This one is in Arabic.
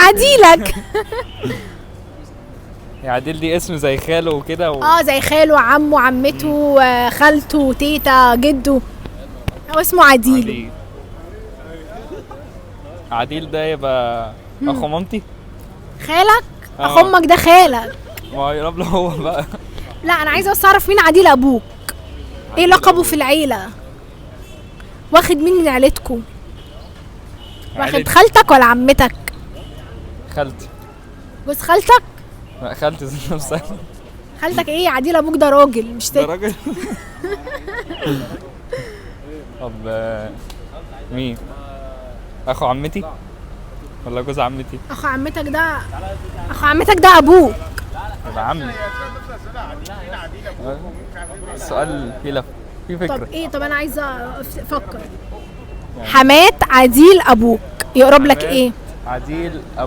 عديلك. يا عديل دي اسم زي خاله وكده زي خاله، عمه، عمته، خالته، تيتا، جده، هو اسمه عديل. عديل ده يبقى اخو مامتي. خالك؟ اخو امك ده خالك. ما يقرب له هو بقى. لا انا عايزه بس اعرف مين عديل ابوك، ايه لقبه في العيله، واخد مين من عيلتكم، واخد خالتك ولا عمتك؟ خالتي. جوز خالتك؟ لا خالتي ذات نفسها. خالتك ايه؟ عديل ابوك ده راجل مش ست. ده راجل. طب مين؟ اخو عمتي ولا جوز عمتي؟ اخو عمتك ده ابوك. يبقى عمي. السؤال فيه لف، فيه فكرة. طب انا عايزه افكر. حمات عديل ابوك يقرب لك ايه؟ عديل ابو